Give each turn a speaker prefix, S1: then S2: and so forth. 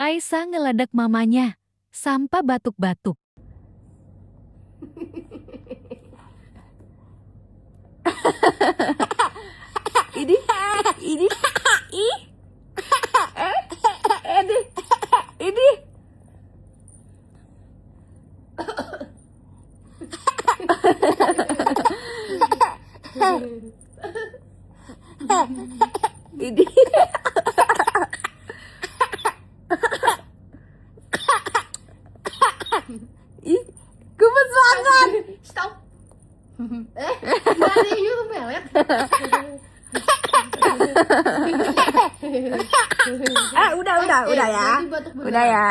S1: Aisyah ngeledek mamanya, sampai batuk-batuk.
S2: Ini, ih, ini. Ini. Ih, gemes banget.
S3: Stop. Dari YouTube melet.
S2: Udah ya.
S3: Batuk beneran.
S2: Udah ya.